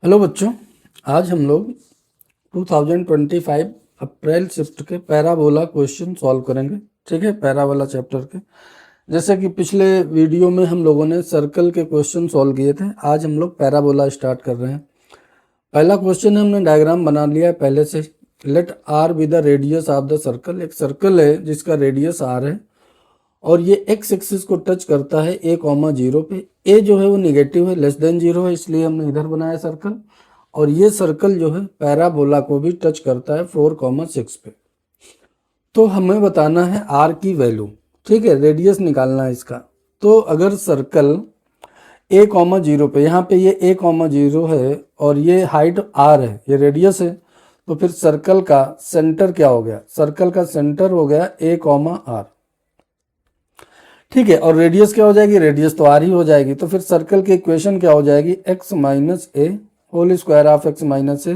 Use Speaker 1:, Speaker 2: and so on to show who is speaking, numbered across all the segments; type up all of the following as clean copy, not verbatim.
Speaker 1: Hello बच्चों, आज हम लोग 2025 अप्रैल शिफ्ट के पैराबोला क्वेश्चन सॉल्व करेंगे। ठीक है, पैराबोला चैप्टर के। जैसे कि पिछले वीडियो में हम लोगों ने सर्कल के क्वेश्चन सॉल्व किए थे, आज हम लोग पैराबोला स्टार्ट कर रहे हैं। पहला क्वेश्चन हमने डायग्राम बना लिया है पहले से। Let r be the radius of the circle. एक सर्कल है जिसका रेडियस आर है और ये एक्स एक्सिस को टच करता है a,0 पे। ए जो है वो निगेटिव है, लेस देन 0 है, इसलिए हमने इधर बनाया सर्कल। और ये सर्कल जो है पैराबोला को भी टच करता है 4,6 पे। तो हमें बताना है आर की वैल्यू। ठीक है, रेडियस निकालना है इसका। तो अगर सर्कल a,0 पे, यहाँ पे ये a,0 है और ये हाइट r है, ये रेडियस है, तो फिर सर्कल का सेंटर क्या हो गया? सर्कल का सेंटर हो गया a,r। ठीक है, और रेडियस क्या हो जाएगी? रेडियस तो आर ही हो जाएगी। तो फिर सर्कल की इक्वेशन क्या हो जाएगी? x minus a whole square of x minus a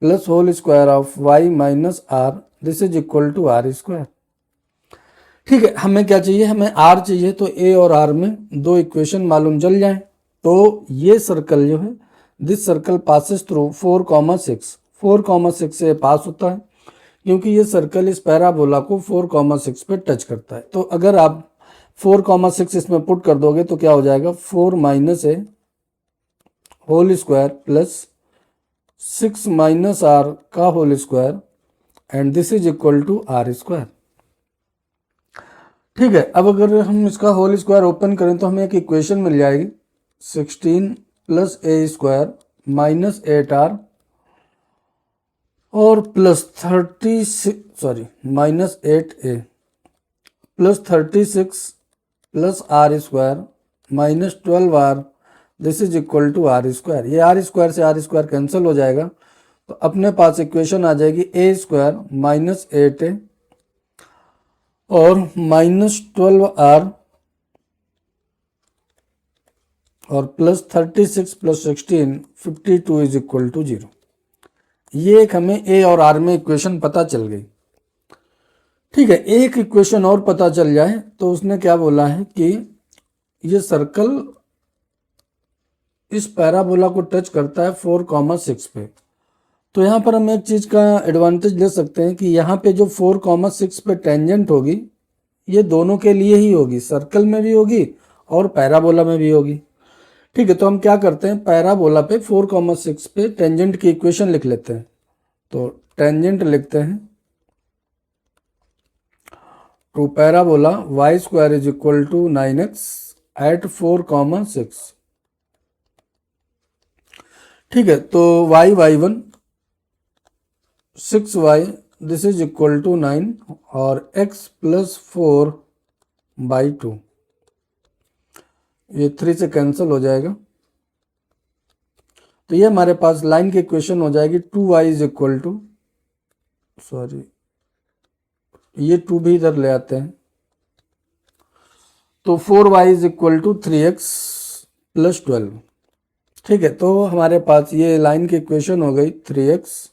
Speaker 1: plus whole square of y minus r, this is equal to are square. ठीक है, हमें क्या चाहिए? हमें r चाहिए। तो a और r में दो इक्वेशन मालूम चल जाए तो ये सर्कल जो है, दिस सर्कल पासिस थ्रू 4,6। 4,6 से पास होता है क्योंकि ये सर्कल इस पैराबोला को 4,6 पे टच करता है। तो अगर आप 4,6 इसमें पुट कर दोगे तो क्या हो जाएगा? 4 minus a whole square plus 6 minus R का whole square and this is equal to are square. ठीक है, अब अगर हम इसका होल स्क्वायर ओपन करें तो हमें एक इक्वेशन मिल जाएगी 16 प्लस ए स्क्वायर माइनस 8r और plus 8a plus 36 plus r square minus 12r, this is equal to are square. ये आर स्क्वायर से आर स्क्वायर कैंसिल हो जाएगा तो अपने पास इक्वेशन आ जाएगी ए स्क्वायर माइनस 8a और माइनस 12r और plus 36 plus 16 52 is equal to 0। ये एक हमें ए और आर में इक्वेशन पता चल गई। ठीक है, एक इक्वेशन और पता चल जाए तो उसने क्या बोला है कि ये सर्कल इस पैराबोला को टच करता है 4,6 पे। तो यहाँ पर हम एक चीज़ का एडवांटेज ले सकते हैं कि यहाँ पे जो 4,6 पे टेंजेंट होगी ये दोनों के लिए ही होगी, सर्कल में भी होगी और पैराबोला में भी होगी। ठीक है, तो हम क्या करते हैं, पैराबोला पे 4,6 पे टेंजेंट की इक्वेशन लिख लेते हैं। तो टेंजेंट लिखते हैं to parabola y square is equal to 9x at 4,6। ठीक है, तो y1 6y this is equal to 9 और x प्लस 4/2, ये 3 से कैंसिल हो जाएगा। तो ये हमारे पास लाइन की इक्वेशन हो जाएगी 2y is equal to, sorry ये 2 भी इधर ले आते हैं, तो 4y is equal to 3x plus 12। ठीक है, तो हमारे पास ये लाइन की इक्वेशन हो गई 3x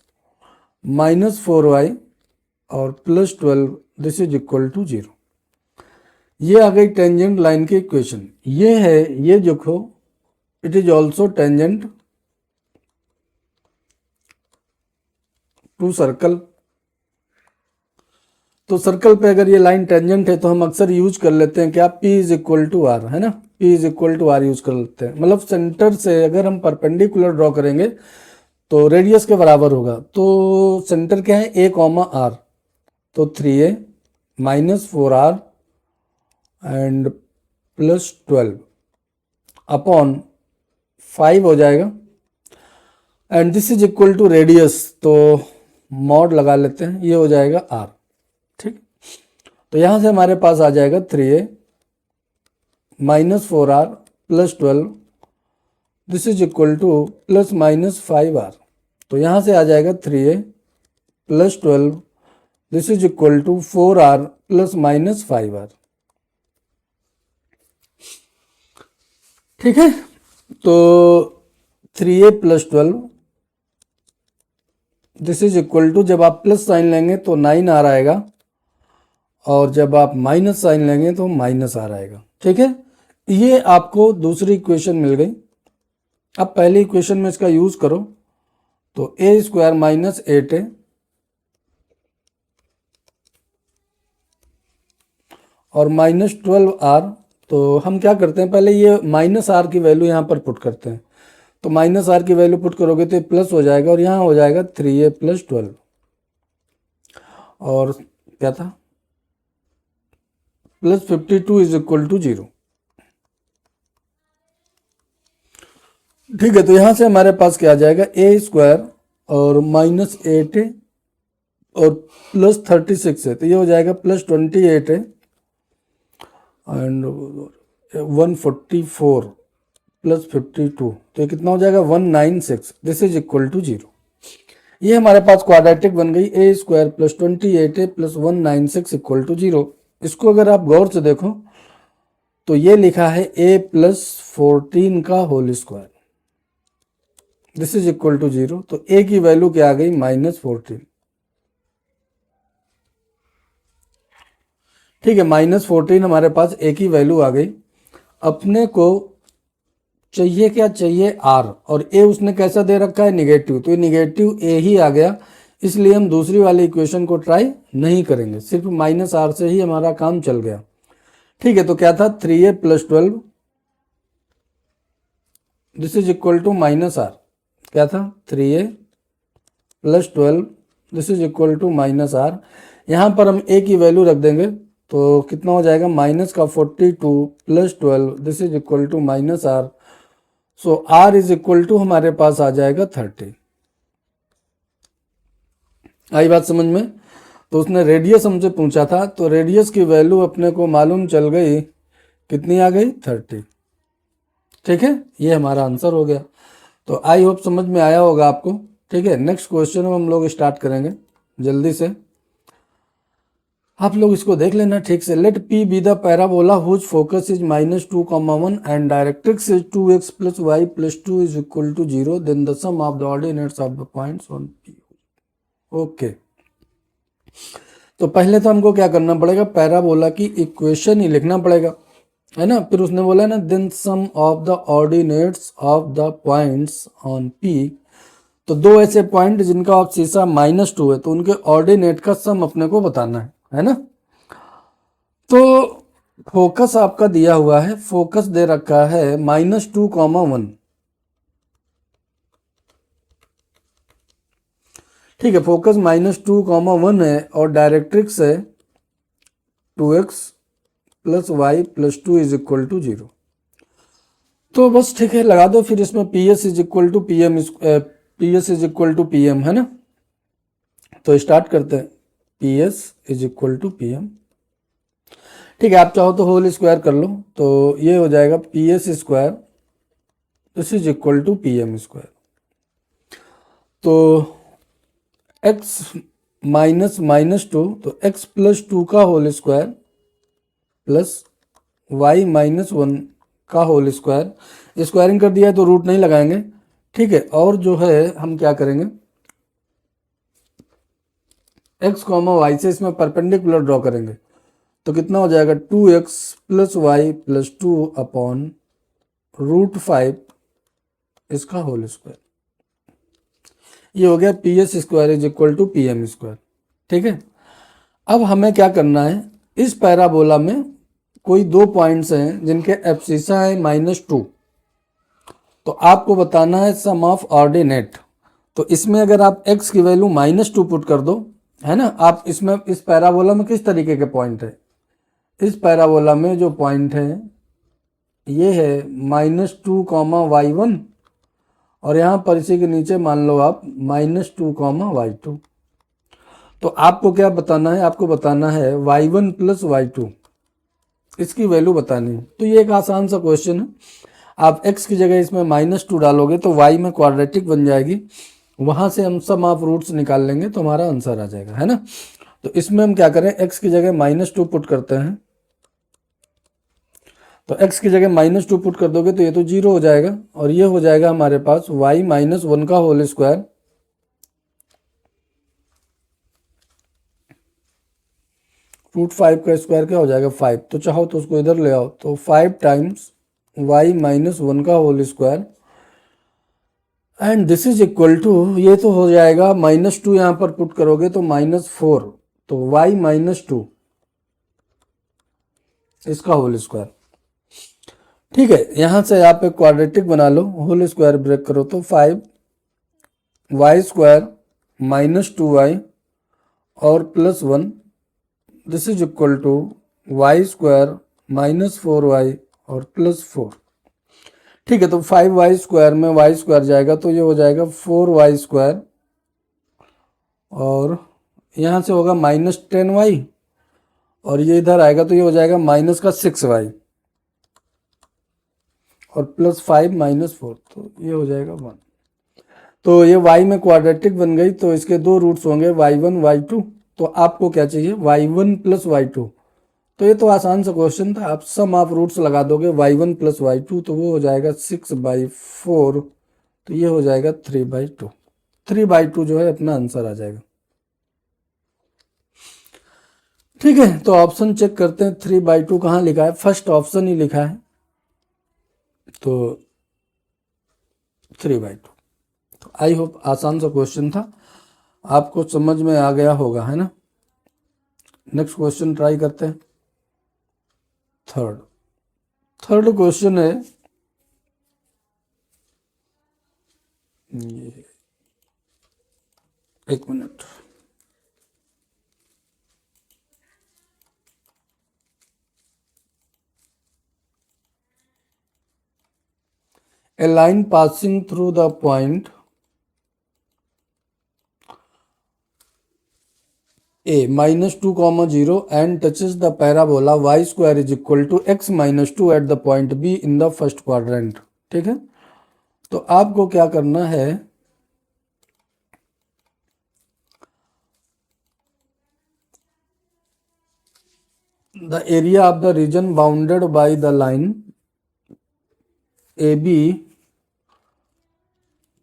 Speaker 1: माइनस 4y और plus 12, this is equal to 0। ये आ गई टेंजेंट लाइन की इक्वेशन। ये है, ये देखो, it is also tangent to circle. तो सर्कल पे अगर ये लाइन टेंजेंट है तो हम अक्सर यूज कर लेते हैं क्या? P is equal to r, है ना, P is equal to r use कर लेते हैं। मतलब सेंटर से अगर हम परपेंडिकुलर ड्रॉ करेंगे तो रेडियस के बराबर होगा। तो सेंटर क्या है? a,r, तो 3a minus 4r and plus 12 upon 5 हो जाएगा and this is equal to radius, तो मॉड लगा लेते हैं, ये हो जाएगा r। ठीक, तो यहां से हमारे पास आ जाएगा 3a minus 4r plus 12, this is equal to plus minus 5r। तो यहां से आ जाएगा 3a plus 12, this is equal to 4r plus minus 5r। ठीक है, तो 3a plus 12 this is equal to, जब आप प्लस साइन लेंगे तो 9r आएगा और जब आप माइनस साइन लेंगे तो माइनस आर आएगा। ठीक है, ये आपको दूसरी इक्वेशन मिल गई। अब पहली इक्वेशन में इसका यूज करो तो ए स्क्वायर माइनस 8a और माइनस 12r। तो हम क्या करते हैं, पहले ये माइनस आर की वैल्यू यहाँ पर पुट करते हैं। तो माइनस आर की वैल्यू पुट करोगे तो प्लस हो जाएगा और यहाँ हो जाएगा 3a प्लस 12 और क्या था प्लस 52 इज इक्वल टू 0। ठीक है, तो यहां से हमारे पास क्या आ जाएगा ए स्क्वायर और माइनस 8a और प्लस 36 है, तो ये हो जाएगा प्लस 28 है एंड 144 प्लस 52, तो ये कितना हो जाएगा 196। This is equal to 0। ये हमारे पास क्वाड्रेटिक बन गई a square plus 28a plus 196 equal to 0। इसको अगर आप गौर से देखो तो ये लिखा है a प्लस 14 का whole square, this is equal to 0। तो a की वैल्यू क्या आ गई -14। ठीक है, -14 हमारे पास a की वैल्यू आ गई। अपने को चाहिए क्या, चाहिए r, और a उसने कैसा दे रखा है नेगेटिव, तो ये नेगेटिव a ही आ गया, इसलिए हम दूसरी वाली इक्वेशन को ट्राई नहीं करेंगे, सिर्फ -r से ही हमारा काम चल गया। ठीक है, तो क्या था 3a plus 12 this is equal to -r। क्या था 3a plus 12 this is equal to -r। यहाँ पर हम a की वैल्यू रख देंगे तो कितना हो जाएगा -42 plus 12 this is equal to -r। So r is equal to हमारे पास आ जाएगा 30। आई बात समझ में? तो उसने रेडियस हमसे पूछा था, तो रेडियस की वैल्यू अपने को मालूम चल गई, कितनी आ गई 30। ठीक है, ये हमारा आंसर हो गया। तो आई होप समझ में आया होगा आपको। ठीक है, नेक्स्ट क्वेश्चन हम लोग स्टार्ट करेंगे जल्दी से, आप लोग इसको देख लेना ठीक से। Let P be the parabola whose focus is -2, 1 and directrix is 2x plus y plus 2 is equal to 0, then the sum of the ordinates of the points on P। Okay, तो पहले तो हमको क्या करना पड़ेगा, पैराबोला की equation ही लिखना पड़ेगा, है ना। फिर उसने बोला ना then sum of the ordinates of the points on P। तो दो ऐसे पॉइंट जिनका ऑब्सीसा -2 है, तो उनके ऑर्डिनेट का सम अपने को बताना है ना। तो फोकस आपका दिया हुआ है, फोकस दे रखा है -2, 1। ठीक है, फोकस -2, 1 है और डायरेक्ट्रिक्स है 2x plus y plus 2 is equal to 0। तो बस ठीक है, लगा दो फिर इसमें PS is equal to PM, PS is equal to PM, है ना। तो स्टार्ट करते हैं, PS is equal to PM। ठीक है, आप चाहो तो होल स्क्वायर कर लो, तो ये हो जाएगा PS square this is equal to PM square. तो x माइनस -2, तो x प्लस 2 का होल स्क्वायर प्लस y -1 का होल स्क्वायर। स्क्वायरिंग कर दिया है तो रूट नहीं लगाएंगे। ठीक है, और जो है हम क्या करेंगे, x, y से इसमें परपेंडिकुलर ड्रॉ करेंगे, तो कितना हो जाएगा 2x plus Y plus 2 upon √5 इसका होल स्क्वायर। ये हो गया PS square is equal to PM square. ठीक है, अब हमें क्या करना है, इस पैराबोला में कोई दो पॉइंट्स हैं जिनके एब्सिसा है -2, तो आपको बताना है सम ऑफ ऑर्डिनेट। तो इसमें अगर आप x की वैल्यू -2 पुट कर दो, है ना। आप इसमें इस पैराबोला में किस तरीके के पॉइंट है, इस पैराबोला में जो पॉइंट है ये है -2, y1 और यहाँ पर इसी के नीचे मान लो आप -2, y2। तो आपको क्या बताना है, आपको बताना है y1 प्लस y2, इसकी वैल्यू बतानी है। तो ये एक आसान सा क्वेश्चन है, आप x की जगह इसमें -2 डालोगे तो y में क्वाड्रेटिक बन जाएगी, वहां से हम सम ऑफ रूट्स निकाल लेंगे तो हमारा आंसर आ जाएगा, है ना। तो इसमें हम क्या करें, x की जगह -2 पुट करते हैं, तो x की जगह -2 पुट कर दोगे तो ये तो 0 हो जाएगा, और ये हो जाएगा हमारे पास y -1 का होल स्क्वायर √5 का स्क्वायर क्या हो जाएगा 5, तो चाहो तो उसको इधर ले आओ, तो 5 टाइम्स y -1 का whole square and this is equal to, ये तो हो जाएगा -2, यहाँ पर पुट करोगे तो -4, तो y -2 इसका होल स्क्वायर। ठीक है, यहां से आप एक क्वाड्रेटिक बना लो, होल स्क्वायर ब्रेक करो तो 5y स्क्वायर -2y और +1, this is equal to y square -4y और +4। ठीक है, तो 5y स्क्वायर में y स्क्वायर जाएगा तो ये हो जाएगा 4y स्क्वायर, और यहाँ से होगा -10y, और ये इधर आएगा तो ये हो जाएगा -6y और +5 -4, तो ये हो जाएगा 1। तो ये y में क्वाड्रेटिक बन गई, तो इसके दो रूट्स होंगे y1 y2, तो आपको क्या चाहिए y1 + y2। तो ये तो आसान सा क्वेश्चन था, आप सम ऑफ रूट्स लगा दोगे y1 + y2, तो वो हो जाएगा 6/4, तो ये हो जाएगा 3/2। 3/2 जो है अपना आंसर आ जाएगा। ठीक है, तो ऑप्शन चेक करते हैं, 3/2 कहाँ लिखा है, फर्स्ट ऑप्शन ही लिखा है, तो 3/2। तो आई होप आसान सा क्वेश्चन था, आपको समझ में आ गया होगा, है ना। नेक्स्ट क्वेश्चन ट्राई करते हैं। थर्ड क्वेश्चन है ये, एक minute, a line passing through the point a -2, 0 and touches the parabola y square is equal to x -2 at the point B in the first quadrant। ठीक है, तो आपको क्या करना है, the area of the region bounded by the line AB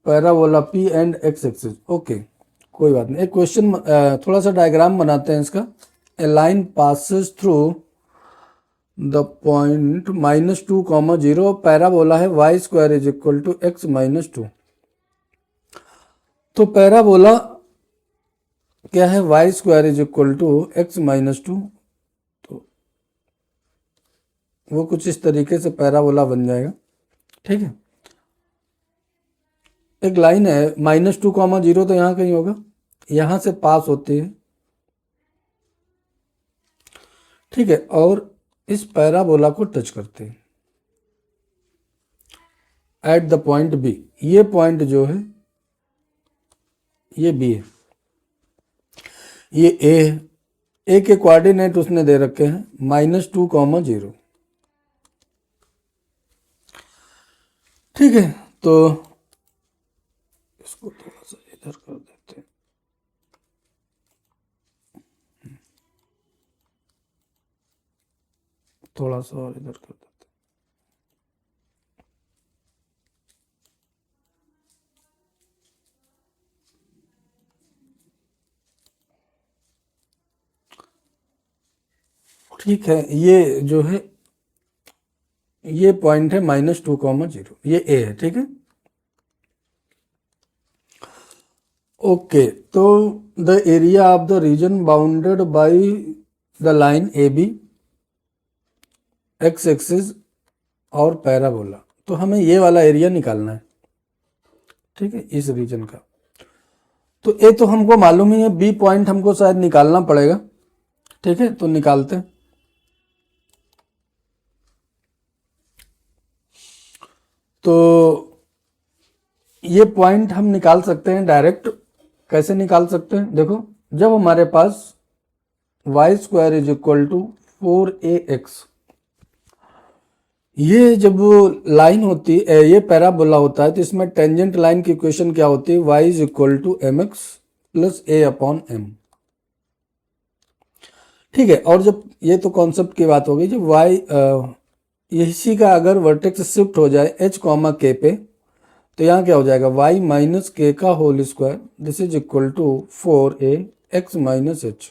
Speaker 1: parabola P and x axis. Okay, कोई बात नहीं, एक क्वेश्चन थोड़ा सा डायग्राम बनाते हैं इसका। A line passes through the point -2, 0, parabola है y square is equal to x -2। तो पैराबोला क्या है, y square is equal to x -2, तो वो कुछ इस तरीके से पैराबोला बन जाएगा। ठीक है, एक लाइन है -2, 0, तो यहाँ कहीं होगा, यहाँ से पास होती है। ठीक है, और इस पैराबोला को टच करते हैं एट द पॉइंट बी। ये पॉइंट जो है ये बी है, ये ए है, ए के कोऑर्डिनेट उसने दे रखे हैं -2, 0। ठीक है, तो इसको थोड़ा सा इधर कर देते हैं, थोड़ा सा और इधर कर देते हैं। ठीक है, ये जो है ये पॉइंट है -2, 0, ये ए है। ठीक है, ओके, तो the area of the region bounded by the line A B, x axis और पैराबोला, तो हमें ये वाला एरिया निकालना है। ठीक है, इस रीजन का, तो ए तो हमको मालूम ही है, बी पॉइंट हमको शायद निकालना पड़ेगा। ठीक है, तो निकालते हैं। तो ये पॉइंट हम निकाल सकते हैं डायरेक्ट। कैसे निकाल सकते हैं, देखो, जब हमारे पास y square is equal to 4ax, ये जब लाइन होती है, ये पैराबोला होता है, तो इसमें टेंजेंट लाइन की इक्वेशन क्या होती है, y is equal to mx plus a/m। ठीक है, और जब ये तो कॉन्सेप्ट की बात हो गई, जब y इसी का अगर वर्टेक्स शिफ्ट हो जाए h, k पे, तो यहाँ क्या हो जाएगा, y माइनस के का whole square, this is equal to 4ax minus h।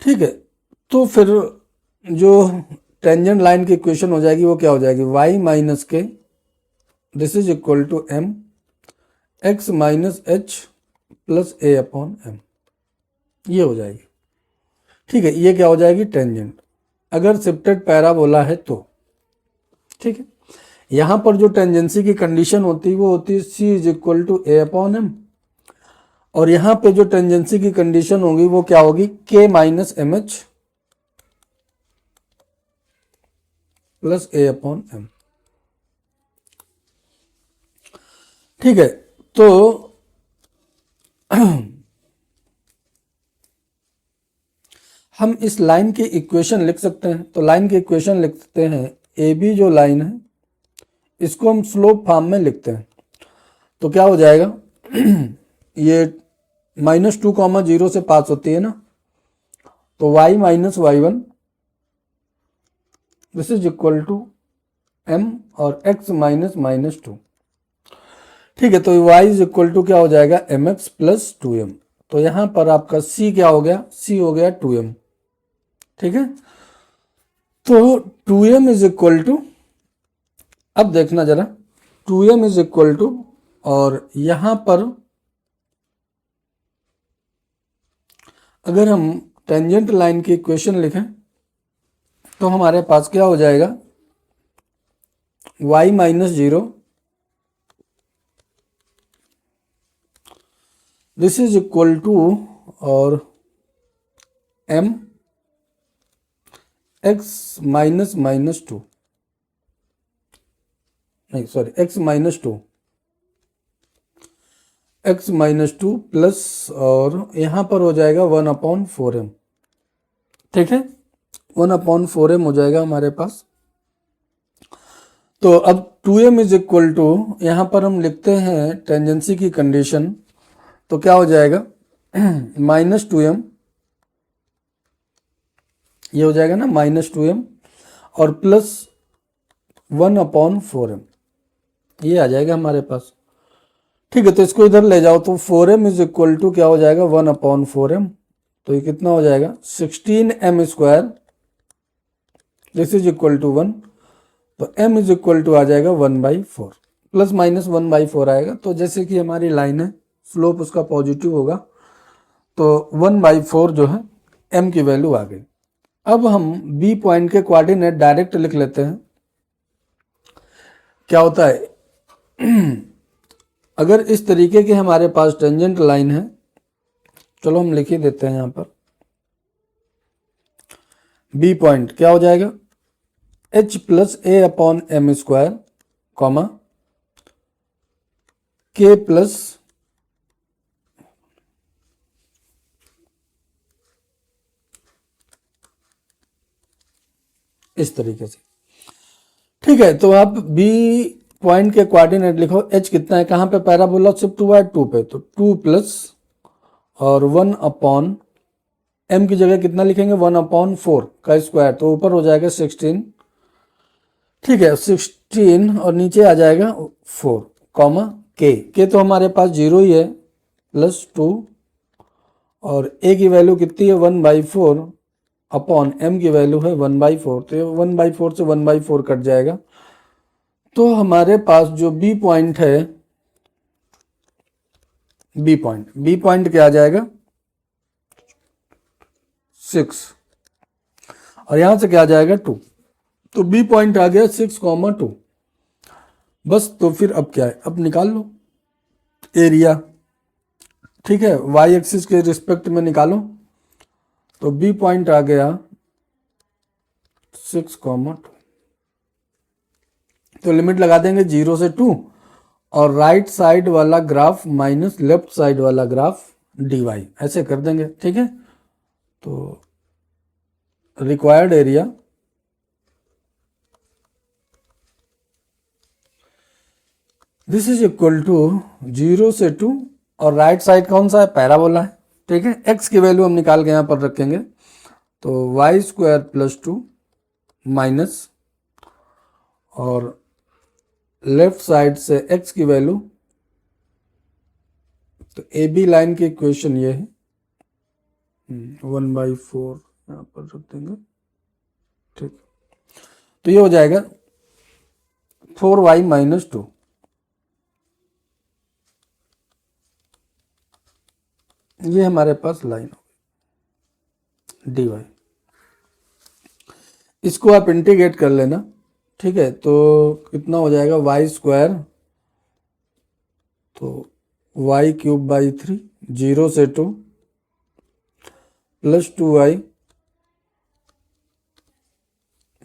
Speaker 1: ठीक है, तो फिर जो टेंजेंट लाइन की इक्वेशन हो जाएगी वो क्या हो जाएगी, y माइनस के, this is equal to M X minus H plus A upon M, ये हो जाएगी। ठीक है, ये क्या हो जाएगी, टेंजेंट, अगर शिफ्टेड पैराबोला है तो। ठीक है, यहां पर जो टेंजेंसी की कंडीशन होती है वो होती है C is equal to a upon M, और यहां पे जो टेंजेंसी की कंडीशन होगी वो क्या होगी, के minus M H plus A upon M. ठीक है, तो हम इस लाइन की इक्वेशन लिख सकते हैं। तो लाइन की इक्वेशन लिखते हैं, ए बी जो लाइन है इसको हम स्लोप फॉर्म में लिखते हैं। तो क्या हो जाएगा ये -2, 0 से पास होती है ना, तो y minus Y one this is equal to m और x माइनस -2। ठीक है, तो y इज इक्वल टू क्या हो जाएगा, mx प्लस 2m। तो यहां पर आपका c क्या हो गया, c हो गया 2m। ठीक है, तो 2m इज इक्वल टू, अब देखना जरा, 2m इज इक्वल टू, और यहां पर अगर हम टेंजेंट लाइन की इक्वेशन लिखें तो हमारे पास क्या हो जाएगा, y minus 0 this is equal to, और m x माइनस -2, नहीं sorry x minus two plus, और यहां पर हो जाएगा 1/4m। ठीक है, 1/4m हो जाएगा हमारे पास। तो अब 2m इज इक्वल टू, यहां पर हम लिखते हैं टेंजेंसी की कंडीशन, तो क्या हो जाएगा -2m, ये हो जाएगा ना -2m और प्लस 1/4m, ये आ जाएगा हमारे पास। ठीक है, तो इसको इधर ले जाओ तो 4m इज इक्वल टू क्या हो जाएगा, 1/4m, तो ये कितना हो जाएगा 16m square this is equal to 1, तो m इज इक्वल टू आ जाएगा 1/4, प्लस माइनस 1/4 आएगा। तो जैसे कि हमारी लाइन है स्लोप उसका पॉजिटिव होगा, तो 1/4 जो है m की वैल्यू आ गई। अब हम b पॉइंट के कोऑर्डिनेट डायरेक्ट लिख लेते हैं। क्या होता है अगर इस तरीके की हमारे पास टेंजेंट लाइन है, चलो हम लिख ही देते हैं यहां पर, बी पॉइंट क्या हो जाएगा, h plus A upon M square comma के प्लस इस तरीके से। ठीक है, तो आप बी पॉइंट के कोऑर्डिनेट लिखो, h कितना है, कहां पे पैराबोला शिफ्ट हुआ है 2 पे, तो 2 प्लस और 1/, m की जगह कितना लिखेंगे 1/4 का स्क्वायर, तो ऊपर हो जाएगा 16। ठीक है, 16 और नीचे आ जाएगा 4 कॉमा के तो हमारे पास 0 ही है, प्लस 2 और a की वैल्यू कितनी है 1/4 अपॉन m की वैल्यू है 1/4, तो 1/4 से 1/4 कट जाएगा। तो हमारे पास जो b पॉइंट है, बी पॉइंट क्या आ जाएगा 6, और यहां से क्या आ जाएगा 2, तो बी पॉइंट आ गया 6,2। बस, तो फिर अब क्या है, अब निकाल लो एरिया। ठीक है, y एक्सिस के रिस्पेक्ट में निकालो, तो बी पॉइंट आ गया 6,2, तो लिमिट लगा देंगे 0 से 2, और राइट साइड वाला ग्राफ माइनस लेफ्ट साइड वाला ग्राफ dy, ऐसे कर देंगे। ठीक है, तो required area this is equal to 0 से 2, और राइट साइड कौन सा है, पैराबोला है। ठीक है, x की वैल्यू हम निकाल के यहां पर रखेंगे, तो y² प्लस 2 माइनस, और लेफ्ट साइड से x की वैल्यू, तो ए बी लाइन की इक्वेशन ये है 1/4 यहां पर रख देंगे। ठीक, तो ये हो जाएगा 4y माइनस 2, ये हमारे पास लाइन हो डी वाई। इसको आप इंटीग्रेट कर लेना, ठीक है। तो कितना हो जाएगा वाई स्क्वायर, तो वाई क्यूब बाई 3, 0 से 2 प्लस 2y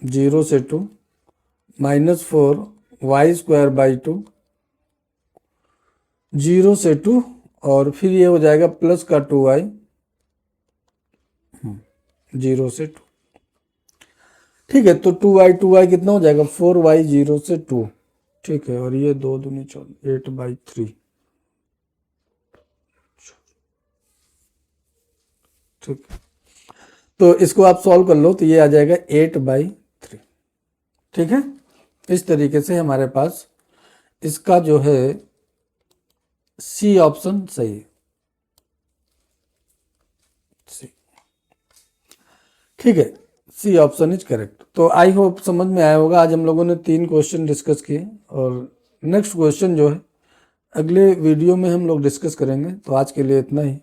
Speaker 1: 0 से 2 माइनस 4 वाई स्क्वायर बाई 2 0 से 2 और फिर ये हो जाएगा प्लस का 2y 0 से 2, ठीक है। तो 2y कितना हो जाएगा 4y 0 से 2, ठीक है। और ये 2 दूनी 4 8/3, ठीक है। तो इसको आप सॉल्व कर लो तो ये आ जाएगा 8/3, ठीक है। इस तरीके से हमारे पास इसका जो है सी ऑप्शन सही है, ठीक है। C option is correct. तो आई होप समझ में आया होगा। आज हम लोगों ने 3 क्वेश्चन डिस्कस किए और नेक्स्ट क्वेश्चन जो है अगले वीडियो में हम लोग डिस्कस करेंगे। तो आज के लिए इतना ही।